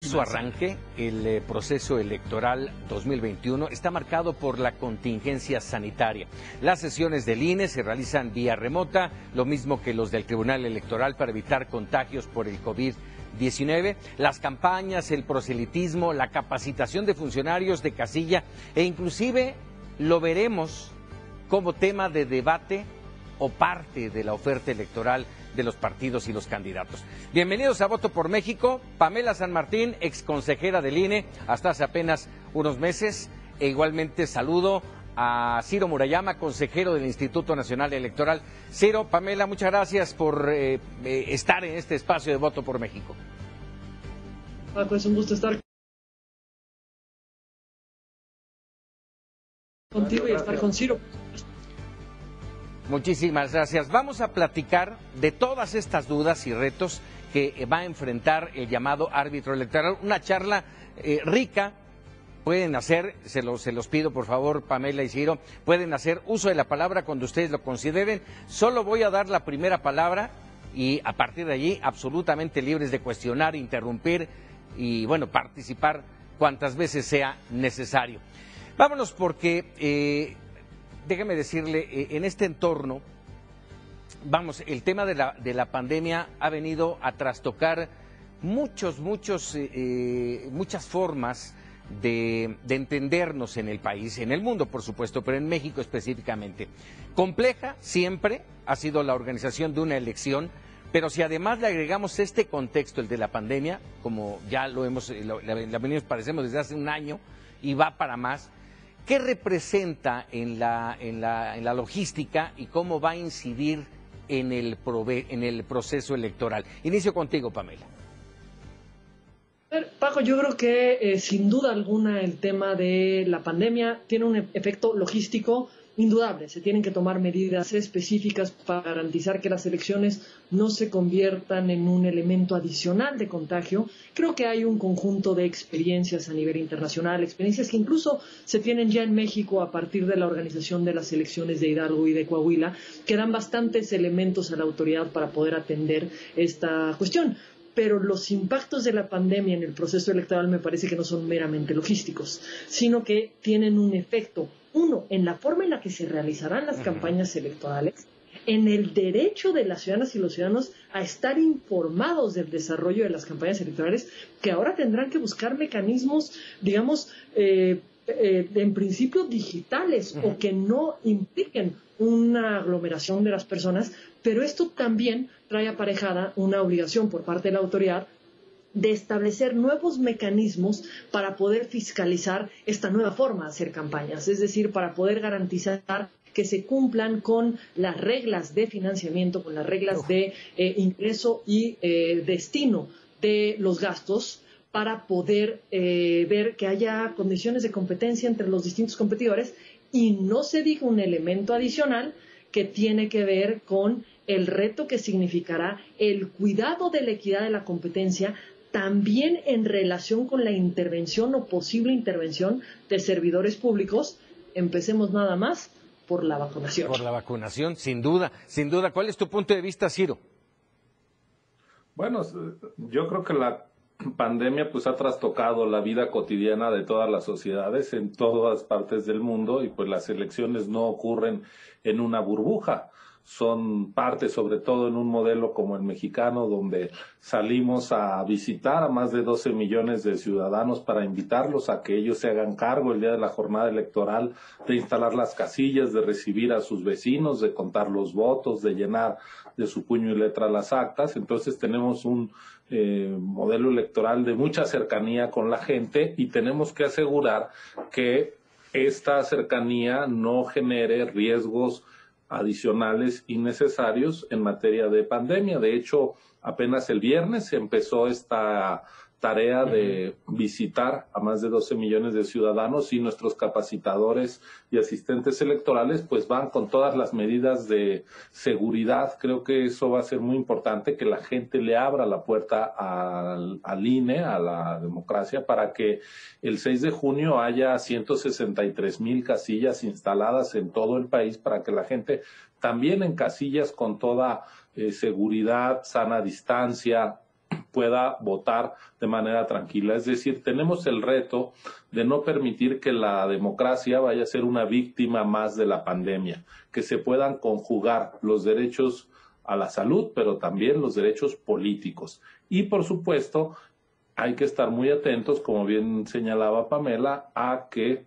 su arranque, el proceso electoral 2021 está marcado por la contingencia sanitaria. Las sesiones del INE se realizan vía remota, lo mismo que los del Tribunal Electoral para evitar contagios por el COVID-19. Las campañas, el proselitismo, la capacitación de funcionarios de casilla e inclusive lo veremos como tema de debate o parte de la oferta electoral de los partidos y los candidatos. Bienvenidos a Voto por México. Pamela San Martín, exconsejera del INE hasta hace apenas unos meses, e igualmente saludo a Ciro Murayama, consejero del Instituto Nacional Electoral. Ciro, Pamela, muchas gracias por estar en este espacio de Voto por México. Paco, es un gusto estar contigo y estar con Ciro. Muchísimas gracias. Vamos a platicar de todas estas dudas y retos que va a enfrentar el llamado árbitro electoral. Una charla rica. Pueden hacer, se los pido por favor, Pamela y Ciro, pueden hacer uso de la palabra cuando ustedes lo consideren. Solo voy a dar la primera palabra y a partir de allí absolutamente libres de cuestionar, interrumpir y bueno, participar cuantas veces sea necesario. Vámonos porque déjeme decirle, en este entorno, el tema de la pandemia ha venido a trastocar muchas formas de entendernos en el país, en el mundo por supuesto, pero en México específicamente. Compleja siempre ha sido la organización de una elección, pero si además le agregamos este contexto, el de la pandemia, como ya lo venimos padecemos desde hace un año y va para más, ¿qué representa en la logística y cómo va a incidir en el proceso electoral? Inicio contigo, Pamela. Paco, yo creo que sin duda alguna el tema de la pandemia tiene un efecto logístico indudable. Se tienen que tomar medidas específicas para garantizar que las elecciones no se conviertan en un elemento adicional de contagio. Creo que hay un conjunto de experiencias a nivel internacional, experiencias que incluso se tienen ya en México a partir de la organización de las elecciones de Hidalgo y de Coahuila, que dan bastantes elementos a la autoridad para poder atender esta cuestión. Pero los impactos de la pandemia en el proceso electoral me parece que no son meramente logísticos, sino que tienen un efecto, uno, en la forma en la que se realizarán las campañas electorales, en el derecho de las ciudadanas y los ciudadanos a estar informados del desarrollo de las campañas electorales, que ahora tendrán que buscar mecanismos, digamos, en principio digitales o que no impliquen una aglomeración de las personas, pero esto también trae aparejada una obligación por parte de la autoridad de establecer nuevos mecanismos para poder fiscalizar esta nueva forma de hacer campañas, es decir, para poder garantizar que se cumplan con las reglas de financiamiento, con las reglas de ingreso y destino de los gastos, para poder ver que haya condiciones de competencia entre los distintos competidores y no se diga un elemento adicional que tiene que ver con el reto que significará el cuidado de la equidad de la competencia, también en relación con la intervención o posible intervención de servidores públicos. Empecemos nada más por la vacunación. Por la vacunación, sin duda, sin duda. ¿Cuál es tu punto de vista, Ciro? Bueno, yo creo que la pandemia pues ha trastocado la vida cotidiana de todas las sociedades en todas partes del mundo y pues las elecciones no ocurren en una burbuja. Son parte, sobre todo en un modelo como el mexicano, donde salimos a visitar a más de 12 millones de ciudadanos para invitarlos a que ellos se hagan cargo el día de la jornada electoral de instalar las casillas, de recibir a sus vecinos, de contar los votos, de llenar de su puño y letra las actas. Entonces tenemos un modelo electoral de mucha cercanía con la gente y tenemos que asegurar que esta cercanía no genere riesgos adicionales innecesarios en materia de pandemia. De hecho, apenas el viernes se empezó esta tarea de visitar a más de 12 millones de ciudadanos y nuestros capacitadores y asistentes electorales pues van con todas las medidas de seguridad. Creo que eso va a ser muy importante, que la gente le abra la puerta al INE, a la democracia, para que el 6 de junio haya 163,000 casillas instaladas en todo el país para que la gente también en casillas con toda seguridad, sana distancia, pueda votar de manera tranquila. Es decir, tenemos el reto de no permitir que la democracia vaya a ser una víctima más de la pandemia, que se puedan conjugar los derechos a la salud, pero también los derechos políticos. Y, por supuesto, hay que estar muy atentos, como bien señalaba Pamela, a que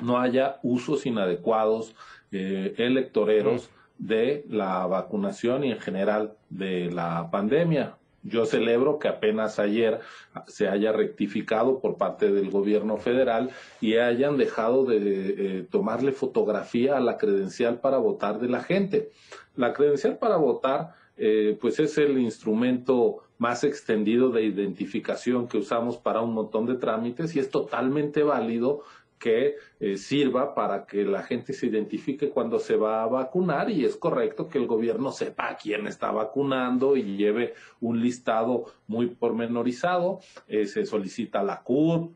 no haya usos inadecuados electoreros de la vacunación y en general de la pandemia. Yo celebro que apenas ayer se haya rectificado por parte del gobierno federal y hayan dejado de tomarle fotografía a la credencial para votar de la gente. La credencial para votar pues es el instrumento más extendido de identificación que usamos para un montón de trámites y es totalmente válido que sirva para que la gente se identifique cuando se va a vacunar, y es correcto que el gobierno sepa a quién está vacunando y lleve un listado muy pormenorizado. Se solicita la CURP,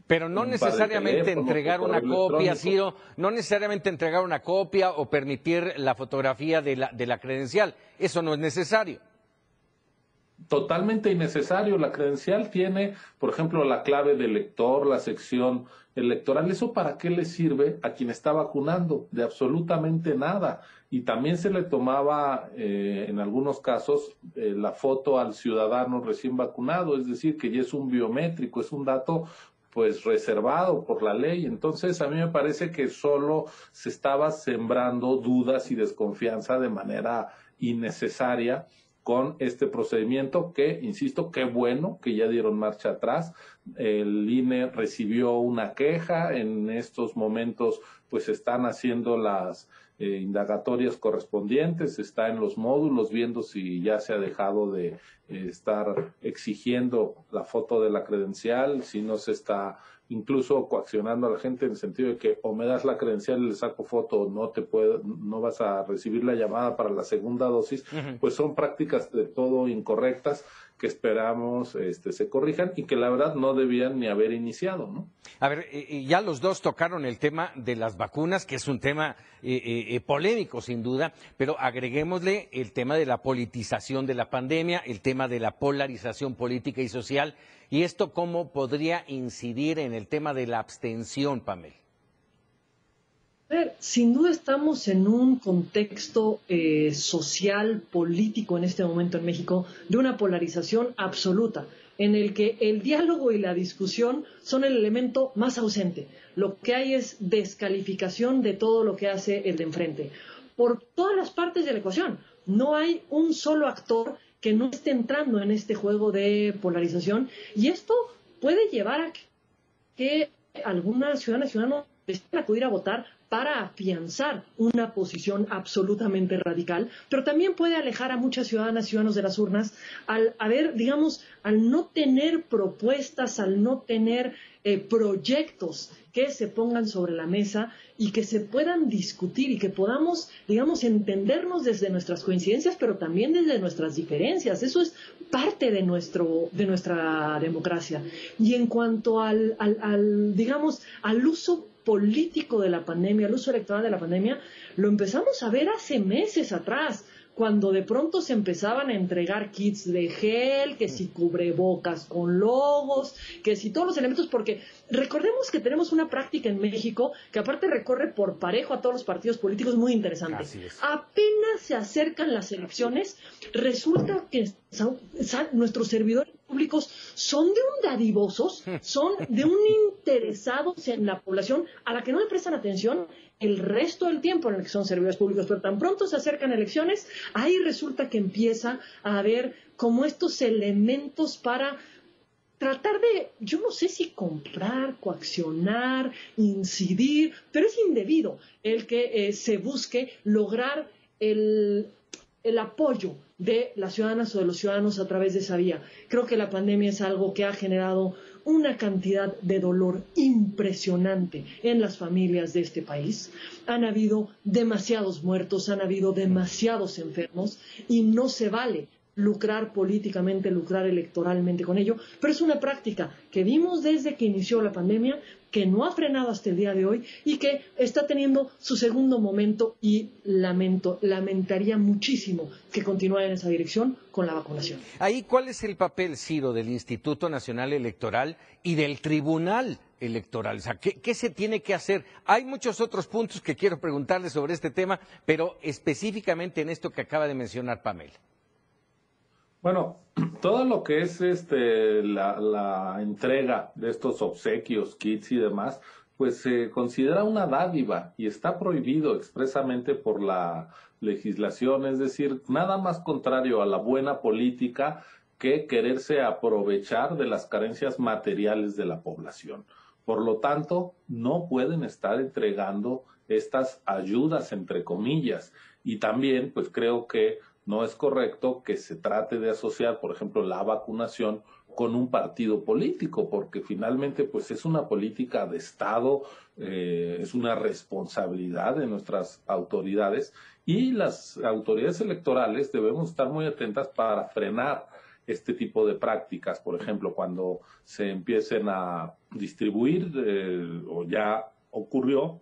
pero no necesariamente entregar una copia, Ciro, no necesariamente entregar una copia o permitir la fotografía de la credencial. Eso no es necesario. Totalmente innecesario. La credencial tiene, por ejemplo, la clave del lector, la sección electoral. ¿Eso para qué le sirve a quien está vacunando? De absolutamente nada. Y también se le tomaba, en algunos casos, la foto al ciudadano recién vacunado, es decir, que ya es un biométrico, es un dato pues reservado por la ley. Entonces, a mí me parece que solo se estaba sembrando dudas y desconfianza de manera innecesaria con este procedimiento que, insisto, qué bueno que ya dieron marcha atrás. El INE recibió una queja, en estos momentos pues están haciendo las indagatorias correspondientes, está en los módulos viendo si ya se ha dejado de estar exigiendo la foto de la credencial, si no se está incluso coaccionando a la gente en el sentido de que o me das la credencial y le saco foto, no vas a recibir la llamada para la segunda dosis. Pues son prácticas de todo incorrectas que esperamos se corrijan y que la verdad no debían ni haber iniciado, ¿no? A ver, ya los dos tocaron el tema de las vacunas, que es un tema polémico sin duda, pero agreguémosle el tema de la politización de la pandemia, el tema de la polarización política y social, y esto cómo podría incidir en el tema de la abstención, Pamela. Sin duda estamos en un contexto social, político en este momento en México de una polarización absoluta, en el que el diálogo y la discusión son el elemento más ausente. Lo que hay es descalificación de todo lo que hace el de enfrente, por todas las partes de la ecuación. No hay un solo actor que no esté entrando en este juego de polarización, y esto puede llevar a que algunas ciudadanas y ciudadanos deciden acudir a votar para afianzar una posición absolutamente radical, pero también puede alejar a muchas ciudadanas y ciudadanos de las urnas al no tener propuestas, al no tener proyectos que se pongan sobre la mesa y que se puedan discutir y que podamos, entendernos desde nuestras coincidencias, pero también desde nuestras diferencias. Eso es parte de nuestra democracia. Y en cuanto al uso político de la pandemia, el uso electoral de la pandemia, lo empezamos a ver hace meses atrás, cuando de pronto se empezaban a entregar kits de gel, que si cubrebocas con logos, que si todos los elementos, porque recordemos que tenemos una práctica en México que aparte recorre por parejo a todos los partidos políticos muy interesante. Apenas se acercan las elecciones, resulta que nuestros servidores públicos son de un dadivosos, son de un interesados en la población a la que no le prestan atención el resto del tiempo en el que son servidores públicos, pero tan pronto se acercan elecciones, ahí resulta que empieza a haber como estos elementos para tratar de, yo no sé si comprar, coaccionar, incidir, pero es indebido el que se busque lograr el apoyo de las ciudadanas o de los ciudadanos a través de esa vía. Creo que la pandemia es algo que ha generado una cantidad de dolor impresionante en las familias de este país. Han habido demasiados muertos, han habido demasiados enfermos y no se vale lucrar políticamente, lucrar electoralmente con ello, pero es una práctica que vimos desde que inició la pandemia, que no ha frenado hasta el día de hoy y que está teniendo su segundo momento, y lamentaría muchísimo que continuara en esa dirección con la vacunación. Ahí, ¿cuál es el papel, Ciro, del Instituto Nacional Electoral y del Tribunal Electoral? O sea, ¿qué se tiene que hacer? Hay muchos otros puntos que quiero preguntarle sobre este tema, pero específicamente en esto que acaba de mencionar Pamela. Bueno, todo lo que es la entrega de estos obsequios, kits y demás, pues se considera una dádiva y está prohibido expresamente por la legislación, es decir, nada más contrario a la buena política que quererse aprovechar de las carencias materiales de la población. Por lo tanto, no pueden estar entregando estas ayudas, entre comillas, y también, pues creo que no es correcto que se trate de asociar, por ejemplo, la vacunación con un partido político, porque finalmente pues es una política de Estado, es una responsabilidad de nuestras autoridades, y las autoridades electorales debemos estar muy atentas para frenar este tipo de prácticas. Por ejemplo, cuando se empiecen a distribuir, o ya ocurrió,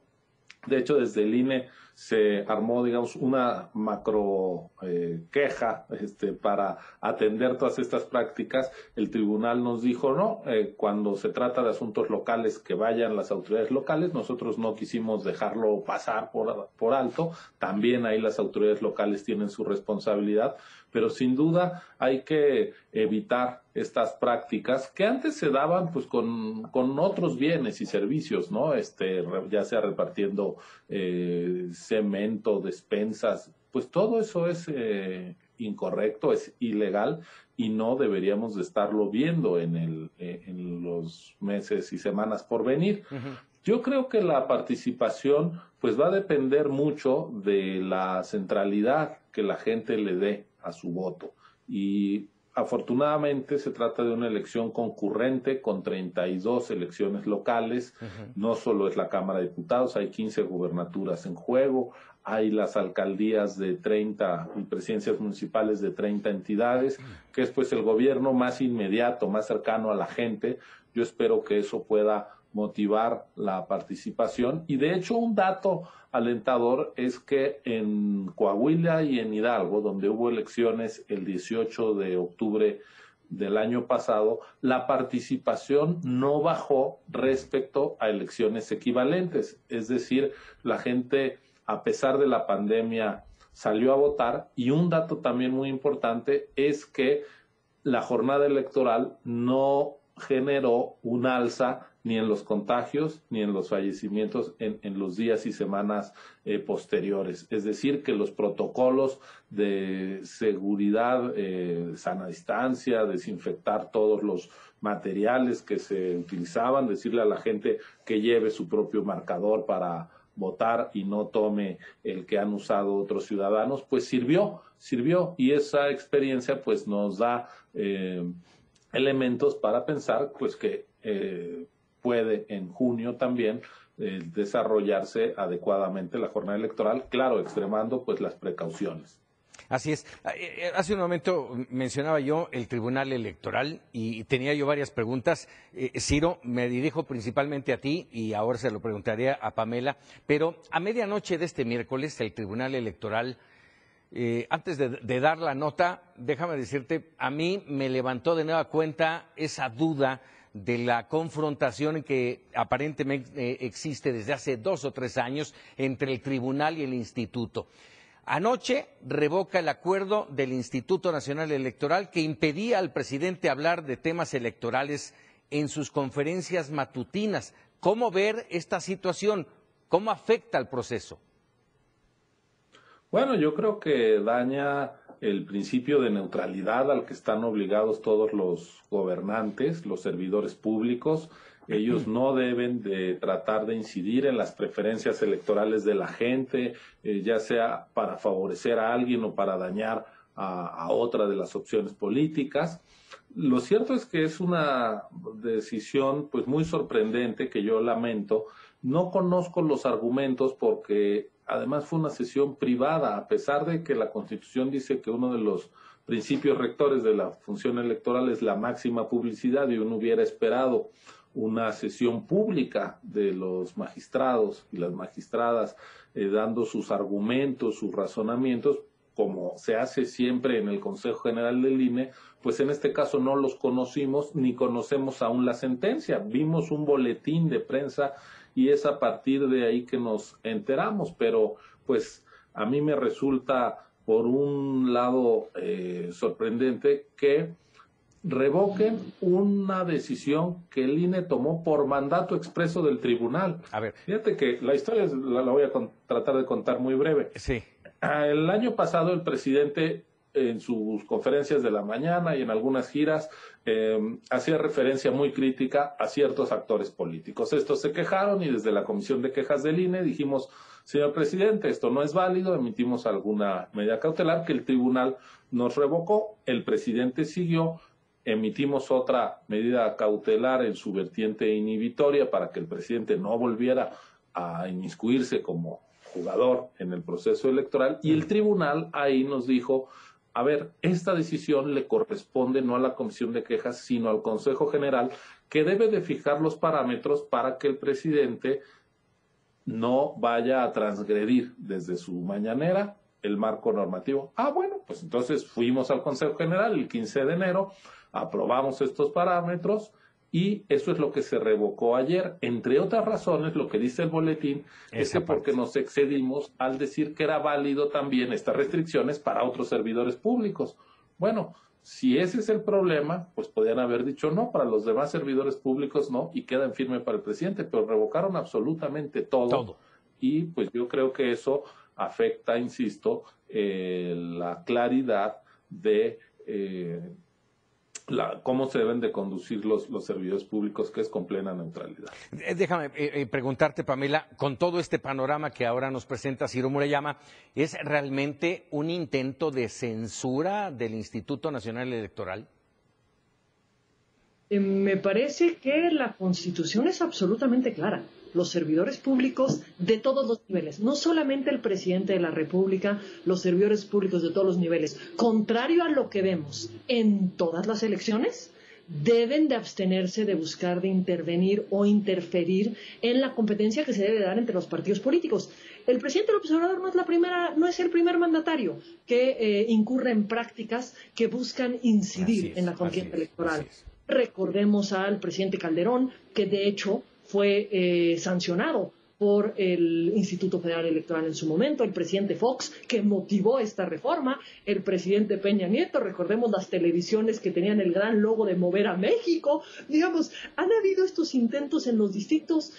de hecho desde el INE se armó, digamos, una macro queja para atender todas estas prácticas. El tribunal nos dijo no, cuando se trata de asuntos locales, que vayan las autoridades locales. Nosotros no quisimos dejarlo pasar por alto. También ahí las autoridades locales tienen su responsabilidad, pero sin duda hay que evitar estas prácticas que antes se daban pues con otros bienes y servicios, ¿no? Ya sea repartiendo cemento, despensas, pues todo eso es incorrecto, es ilegal, y no deberíamos de estarlo viendo en los meses y semanas por venir. Uh-huh. Yo creo que la participación pues va a depender mucho de la centralidad que la gente le dé a su voto, y afortunadamente se trata de una elección concurrente con 32 elecciones locales. Uh-huh. No solo es la Cámara de Diputados, hay 15 gubernaturas en juego, hay las alcaldías de 30 y presidencias municipales de 30 entidades, que es pues el gobierno más inmediato, más cercano a la gente. Yo espero que eso pueda motivar la participación, y de hecho un dato alentador es que en Coahuila y en Hidalgo, donde hubo elecciones el 18 de octubre del año pasado, la participación no bajó respecto a elecciones equivalentes. Es decir, la gente, a pesar de la pandemia, salió a votar, y un dato también muy importante es que la jornada electoral no generó un alza ni en los contagios ni en los fallecimientos en los días y semanas posteriores. Es decir, que los protocolos de seguridad, sana distancia, desinfectar todos los materiales que se utilizaban, decirle a la gente que lleve su propio marcador para votar y no tome el que han usado otros ciudadanos, pues sirvió, y esa experiencia pues nos da elementos para pensar pues que puede en junio también desarrollarse adecuadamente la jornada electoral, claro, extremando pues las precauciones. Así es. Hace un momento mencionaba yo el Tribunal Electoral y tenía yo varias preguntas. Ciro, me dirijo principalmente a ti y ahora se lo preguntaría a Pamela, pero a medianoche de este miércoles el Tribunal Electoral, antes de dar la nota, déjame decirte, a mí me levantó de nueva cuenta esa duda de la confrontación que aparentemente existe desde hace 2 o 3 años entre el tribunal y el instituto. Anoche revoca el acuerdo del Instituto Nacional Electoral que impedía al presidente hablar de temas electorales en sus conferencias matutinas. ¿Cómo ver esta situación? ¿Cómo afecta al proceso? Bueno, yo creo que daña el principio de neutralidad al que están obligados todos los gobernantes, los servidores públicos. Ellos no deben de tratar de incidir en las preferencias electorales de la gente, ya sea para favorecer a alguien o para dañar a otra de las opciones políticas. Lo cierto es que es una decisión pues muy sorprendente, que yo lamento. No conozco los argumentos porque además fue una sesión privada, a pesar de que la Constitución dice que uno de los principios rectores de la función electoral es la máxima publicidad, y uno hubiera esperado una sesión pública de los magistrados y las magistradas dando sus argumentos, sus razonamientos, como se hace siempre en el Consejo General del INE. Pues en este caso no los conocimos ni conocemos aún la sentencia. Vimos un boletín de prensa y es a partir de ahí que nos enteramos, pero pues a mí me resulta por un lado sorprendente que revoquen una decisión que el INE tomó por mandato expreso del tribunal. A ver. Fíjate que la historia la voy a tratar de contar muy breve. Sí. El año pasado el presidente en sus conferencias de la mañana y en algunas giras hacía referencia muy crítica a ciertos actores políticos. Estos se quejaron y desde la Comisión de Quejas del INE dijimos: señor presidente, esto no es válido, emitimos alguna medida cautelar que el tribunal nos revocó, el presidente siguió, emitimos otra medida cautelar en su vertiente inhibitoria para que el presidente no volviera a inmiscuirse como jugador en el proceso electoral, y el tribunal ahí nos dijo: a ver, esta decisión le corresponde no a la Comisión de Quejas, sino al Consejo General, que debe de fijar los parámetros para que el presidente no vaya a transgredir desde su mañanera el marco normativo. Bueno, pues entonces fuimos al Consejo General el 15 de enero, aprobamos estos parámetros, y eso es lo que se revocó ayer. Entre otras razones, lo que dice el boletín es que porque nos excedimos al decir que era válido también estas restricciones para otros servidores públicos. Bueno, si ese es el problema, pues podrían haber dicho no, para los demás servidores públicos no, y queda en firme para el presidente, pero revocaron absolutamente todo. Y pues yo creo que eso afecta, insisto, la claridad de cómo se deben de conducir los servidores públicos, que es con plena neutralidad. Déjame preguntarte, Pamela, con todo este panorama que ahora nos presenta Ciro Murayama, ¿es realmente un intento de censura del Instituto Nacional Electoral? Me parece que la Constitución es absolutamente clara. Los servidores públicos de todos los niveles, no solamente el presidente de la República, los servidores públicos de todos los niveles, contrario a lo que vemos en todas las elecciones, deben de abstenerse de buscar de intervenir o interferir en la competencia que se debe dar entre los partidos políticos. El presidente López Obrador no es el primer mandatario que incurre en prácticas que buscan incidir en la contienda electoral. Recordemos al presidente Calderón, que de hecho fue sancionado por el Instituto Federal Electoral en su momento, el presidente Fox, que motivó esta reforma, el presidente Peña Nieto, recordemos las televisiones que tenían el gran logo de mover a México. Digamos, han habido estos intentos en los distintos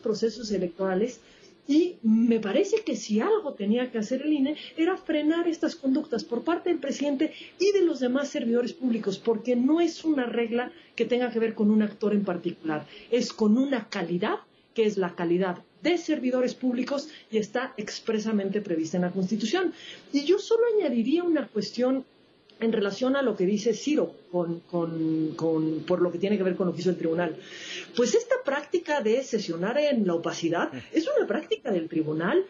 procesos electorales, y me parece que si algo tenía que hacer el INE era frenar estas conductas por parte del presidente y de los demás servidores públicos, porque no es una regla que tenga que ver con un actor en particular, es con una calidad, que es la calidad de servidores públicos, y está expresamente prevista en la Constitución. Y yo solo añadiría una cuestión en relación a lo que dice Ciro, por lo que tiene que ver con lo que hizo el tribunal. Pues esta práctica de sesionar en la opacidad es una práctica del tribunal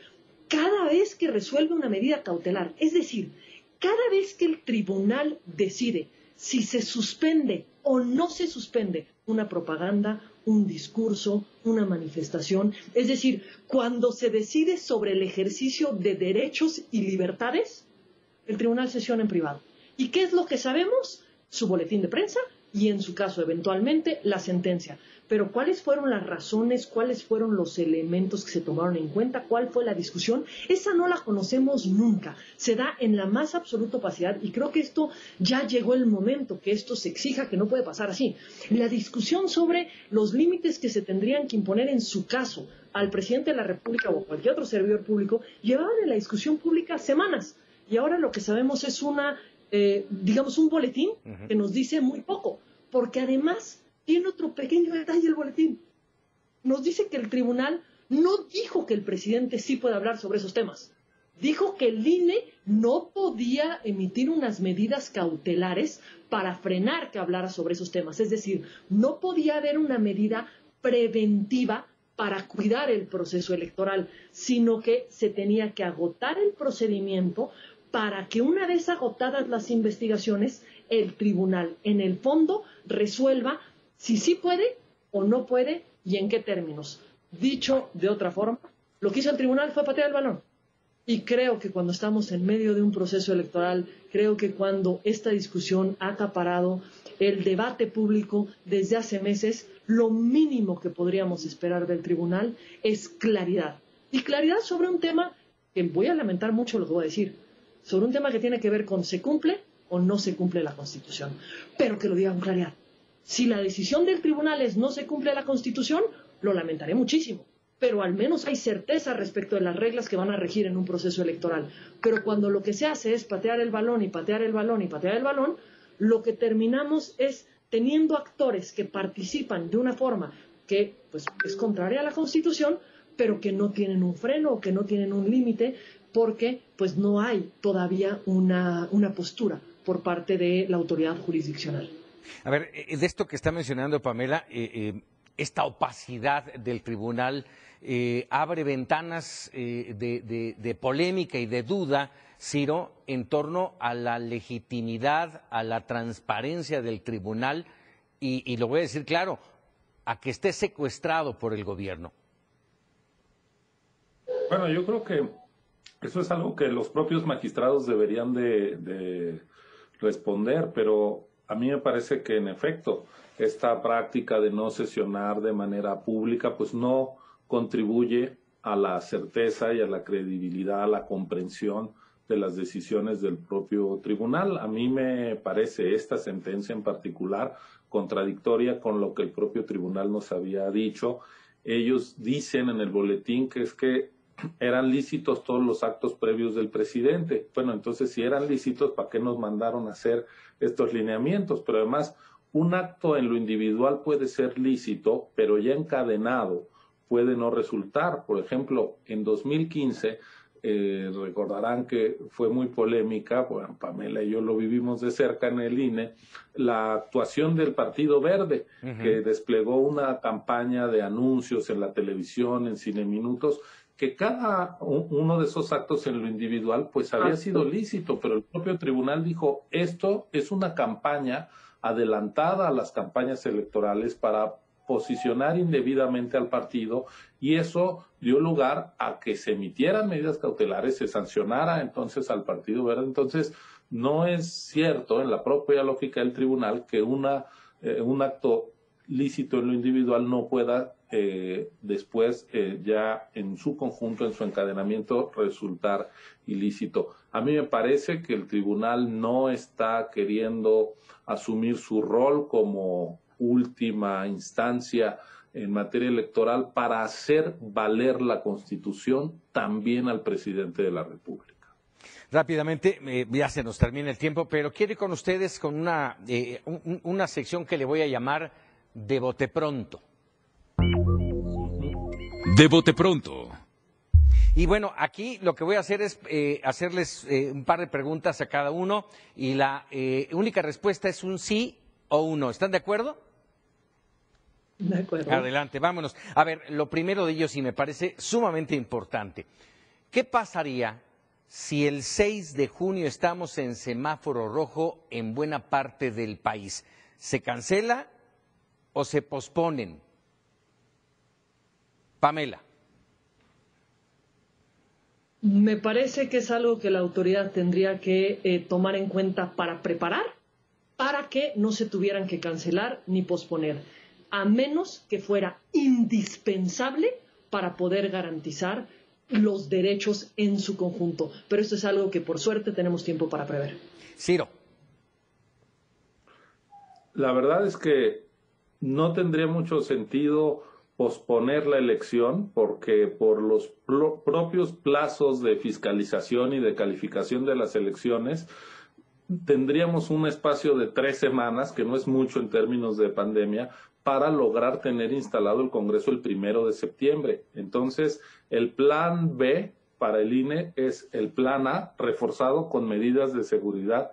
cada vez que resuelve una medida cautelar. Es decir, cada vez que el tribunal decide si se suspende o no se suspende una propaganda, un discurso, una manifestación, es decir, cuando se decide sobre el ejercicio de derechos y libertades, el tribunal sesiona en privado. ¿Y qué es lo que sabemos? Su boletín de prensa y, en su caso, eventualmente, la sentencia. Pero ¿cuáles fueron las razones? ¿Cuáles fueron los elementos que se tomaron en cuenta? ¿Cuál fue la discusión? Esa no la conocemos nunca. Se da en la más absoluta opacidad, y creo que esto ya llegó el momento que esto se exija, que no puede pasar así. La discusión sobre los límites que se tendrían que imponer en su caso al presidente de la República o a cualquier otro servidor público llevaban en la discusión pública semanas. Y ahora lo que sabemos es un boletín que nos dice muy poco, porque además tiene otro pequeño detalle el boletín. Nos dice que el tribunal no dijo que el presidente sí puede hablar sobre esos temas. Dijo que el INE no podía emitir unas medidas cautelares para frenar que hablara sobre esos temas. Es decir, no podía haber una medida preventiva para cuidar el proceso electoral, sino que se tenía que agotar el procedimiento para que una vez agotadas las investigaciones, el tribunal en el fondo resuelva si sí puede o no puede y en qué términos. Dicho de otra forma, lo que hizo el tribunal fue patear el balón. Y creo que cuando estamos en medio de un proceso electoral, creo que cuando esta discusión ha acaparado el debate público desde hace meses, lo mínimo que podríamos esperar del tribunal es claridad. Y claridad sobre un tema que voy a lamentar mucho lo que voy a decir, sobre un tema que tiene que ver con se cumple o no se cumple la Constitución, pero que lo diga con claridad. Si la decisión del tribunal es no se cumple la Constitución, lo lamentaré muchísimo, pero al menos hay certeza respecto de las reglas que van a regir en un proceso electoral. Pero cuando lo que se hace es patear el balón y patear el balón y patear el balón, lo que terminamos es teniendo actores que participan de una forma que pues, es contraria a la Constitución, pero que no tienen un freno o que no tienen un límite, porque pues, no hay todavía una postura por parte de la autoridad jurisdiccional. A ver, de esto que está mencionando Pamela, esta opacidad del tribunal abre ventanas de polémica y de duda, Ciro, en torno a la legitimidad, a la transparencia del tribunal y lo voy a decir claro, a que esté secuestrado por el gobierno. Bueno, yo creo que eso es algo que los propios magistrados deberían de responder, pero a mí me parece que en efecto esta práctica de no sesionar de manera pública pues no contribuye a la certeza y a la credibilidad, a la comprensión de las decisiones del propio tribunal. A mí me parece esta sentencia en particular contradictoria con lo que el propio tribunal nos había dicho. Ellos dicen en el boletín que eran lícitos todos los actos previos del presidente. Bueno, entonces si eran lícitos, ¿para qué nos mandaron a hacer estos lineamientos? Pero además, un acto en lo individual puede ser lícito, pero ya encadenado puede no resultar. Por ejemplo, en 2015, recordarán que fue muy polémica, bueno, Pamela y yo lo vivimos de cerca en el INE, la actuación del Partido Verde, que desplegó una campaña de anuncios en la televisión, en Cine Minutos, que cada uno de esos actos en lo individual pues había sido lícito, pero el propio tribunal dijo, esto es una campaña adelantada a las campañas electorales para posicionar indebidamente al partido y eso dio lugar a que se emitieran medidas cautelares, se sancionara entonces al Partido Verde. Entonces no es cierto en la propia lógica del tribunal que un acto lícito en lo individual no pueda después ya en su conjunto, en su encadenamiento, resultar ilícito. A mí me parece que el tribunal no está queriendo asumir su rol como última instancia en materia electoral para hacer valer la Constitución también al presidente de la República. Rápidamente, ya se nos termina el tiempo, pero quiero ir con ustedes con una sección que le voy a llamar de bote pronto. De bote pronto. Y bueno, aquí lo que voy a hacer es hacerles un par de preguntas a cada uno y la única respuesta es un sí o un no. ¿Están de acuerdo? De acuerdo. Adelante, vámonos. A ver, lo primero de ellos y me parece sumamente importante. ¿Qué pasaría si el 6 de junio estamos en semáforo rojo en buena parte del país? ¿Se cancela o se posponen? Pamela. Me parece que es algo que la autoridad tendría que tomar en cuenta para preparar, para que no se tuvieran que cancelar ni posponer, a menos que fuera indispensable para poder garantizar los derechos en su conjunto. Pero esto es algo que por suerte tenemos tiempo para prever. Ciro. La verdad es que no tendría mucho sentido posponer la elección porque por los propios plazos de fiscalización y de calificación de las elecciones tendríamos un espacio de 3 semanas, que no es mucho en términos de pandemia, para lograr tener instalado el Congreso el 1 de septiembre. Entonces, el plan B para el INE es el plan A reforzado con medidas de seguridad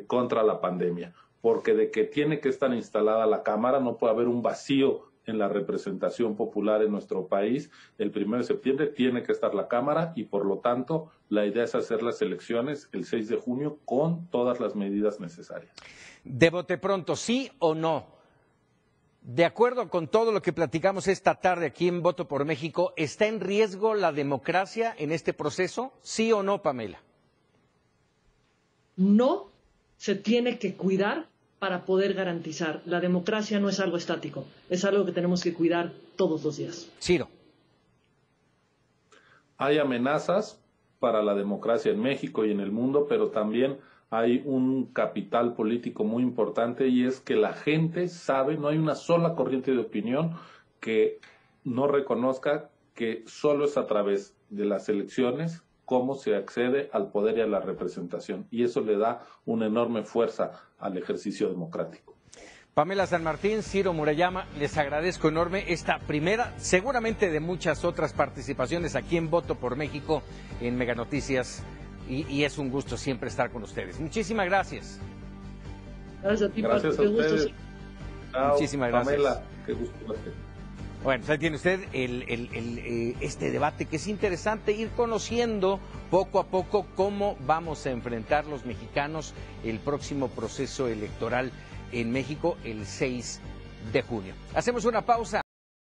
contra la pandemia, porque de que tiene que estar instalada la Cámara no puede haber un vacío en la representación popular en nuestro país. El 1 de septiembre tiene que estar la Cámara y por lo tanto la idea es hacer las elecciones el 6 de junio con todas las medidas necesarias. De bote pronto, ¿sí o no? De acuerdo con todo lo que platicamos esta tarde aquí en Voto por México, ¿está en riesgo la democracia en este proceso? ¿Sí o no, Pamela? No se tiene que cuidar para poder garantizar. La democracia no es algo estático, es algo que tenemos que cuidar todos los días. Ciro. Hay amenazas para la democracia en México y en el mundo, pero también hay un capital político muy importante y es que la gente sabe, no hay una sola corriente de opinión que no reconozca que solo es a través de las elecciones cómo se accede al poder y a la representación. Y eso le da una enorme fuerza al ejercicio democrático. Pamela San Martín, Ciro Murayama, les agradezco enorme esta primera, seguramente de muchas otras participaciones aquí en Voto por México en Mega Noticias. Y es un gusto siempre estar con ustedes. Muchísimas gracias. Gracias a ti, gracias Pablo. a ustedes. Chao, muchísimas gracias. Pamela, qué gusto verte. Bueno, pues ahí tiene usted este debate que es interesante, ir conociendo poco a poco cómo vamos a enfrentar los mexicanos el próximo proceso electoral en México el 6 de junio. Hacemos una pausa.